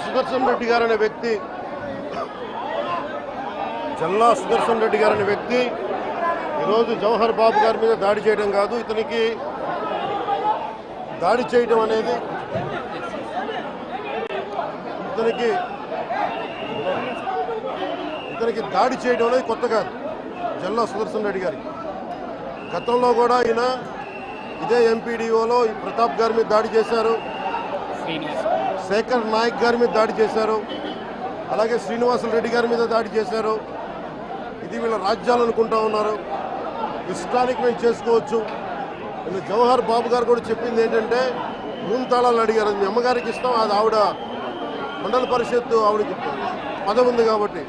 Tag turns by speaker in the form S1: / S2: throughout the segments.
S1: సుదర్శన్ రెడ్డి గారు అనే వ్యక్తి ఈరోజు జవహర్ బాబు గారి మీద దాడి చేయడం కాదు, ఇతనికి దాడి చేయడం అనేది దాడి చేయడం అనేది కొత్త కాదు జల్లా సుదర్శన్ రెడ్డి గారికి. గతంలో కూడా ఈయన ఇదే ఎంపీడీఓలో ప్రతాప్ గారి మీద దాడి చేశారు, శేఖర్ నాయక్ గారి మీద దాడి చేశారు, అలాగే శ్రీనివాసులు రెడ్డి గారి మీద దాడి చేశారు. ఇది వీళ్ళ రాజ్యాలు అనుకుంటా ఉన్నారు. ఇష్టానికి మేము చేసుకోవచ్చు. జవహర్ బాబు గారు కూడా చెప్పింది ఏంటంటే రూమ్ తాళాలు అడిగారు, అది మీ అమ్మగారికి ఇస్తాం, అది ఆవిడ మండల పరిషత్తు ఆవిడకి పదవి ఉంది కాబట్టి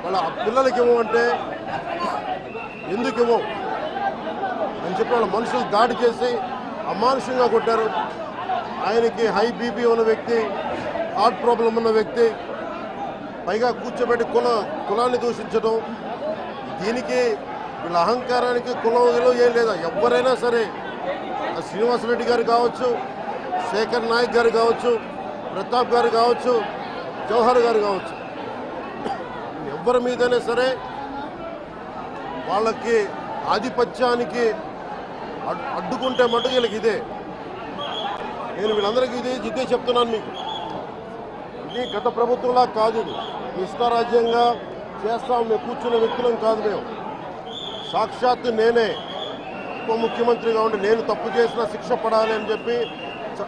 S1: వాళ్ళ పిల్లలకి ఇవ్వమంటే ఎందుకు ఇవ్వం అని చెప్పి వాళ్ళ మనుషులు దాడి చేసి అమానుషంగా కొట్టారు. ఆయనకి హై బీపీ ఉన్న వ్యక్తి, హార్ట్ ప్రాబ్లం ఉన్న వ్యక్తి, పైగా కూర్చోబెట్టి కులాన్ని దూషించడం. దీనికి వీళ్ళ అహంకారానికి కులం ఏం లేదా. ఎవరైనా సరే శ్రీనివాసరెడ్డి గారు కావచ్చు, శేఖర్ నాయక్ గారు కావచ్చు, ప్రతాప్ గారు కావచ్చు, జవహర్ గారు కావచ్చు, ఎవరి మీదైనా సరే వాళ్ళకి ఆధిపత్యానికి అడ్డుకుంటే మటుకు వీళ్ళకి ఇదే. నేను వీళ్ళందరికీ ఇదే చెప్తున్నాను మీకు. ఇది గత ప్రభుత్వంలా కాదు, ఇది ఇష్టారాజ్యంగా చేస్తాం మేము కూర్చున్న వ్యక్తులం కాదు. మేము సాక్షాత్తు నేనే ఉప ముఖ్యమంత్రిగా ఉండి నేను తప్పు చేసినా శిక్ష పడాలి అని చెప్పి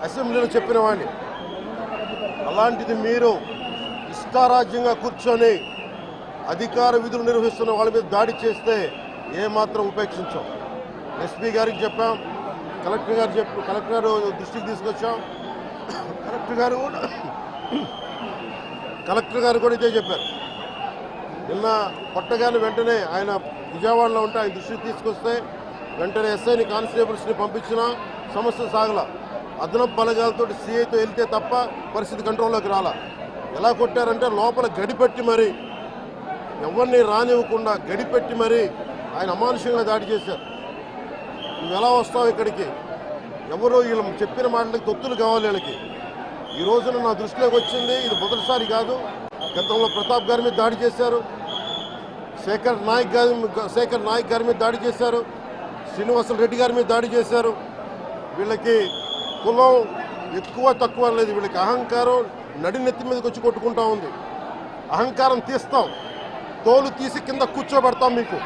S1: అసెంబ్లీలో చెప్పిన వాడిని. అలాంటిది మీరు ఇష్టారాజ్యంగా కూర్చొని అధికార విధులు నిర్వహిస్తున్న వాళ్ళ మీద దాడి చేస్తే ఏమాత్రం ఉపేక్షించాం. ఎస్పీ గారికి చెప్పాం, కలెక్టర్ గారు దృష్టికి తీసుకొచ్చాం. కలెక్టర్ గారు కూడా ఇదే చెప్పారు. నిన్న కొట్టగానే వెంటనే ఆయన విజయవాడలో ఉంటే ఆయన దృష్టికి తీసుకొస్తే వెంటనే ఎస్ఐని కానిస్టేబుల్స్ని పంపించిన సమస్య సాగల. అదనపు బలగాలతో సిఐతో వెళ్తే తప్ప పరిస్థితి కంట్రోల్లోకి రాలా. ఎలా కొట్టారంటే లోపల గడిపెట్టి మరి ఎవరిని రానివ్వకుండా గడిపెట్టి మరి ఆయన అమానుషంగా దాడి చేశారు. నువ్వు ఎలా వస్తావు ఇక్కడికి, ఎవరో వీళ్ళు చెప్పిన మాటలకి తొత్తులు కావాలి వీళ్ళకి. ఈ రోజున నా దృష్టిలోకి వచ్చింది, ఇది మొదటిసారి కాదు. గతంలో ప్రతాప్ గారి మీద దాడి చేశారు, శేఖర్ నాయక్ గారి మీద దాడి చేశారు, శ్రీనివాసులు రెడ్డి గారి మీద దాడి చేశారు. వీళ్ళకి కులం ఎక్కువ తక్కువ లేదు, వీళ్ళకి అహంకారం నడినెత్తి మీదకి వచ్చి కొట్టుకుంటా ఉంది. అహంకారం తీస్తాం, తోలు తీసి కింద కూర్చోబెడతాం మీకు.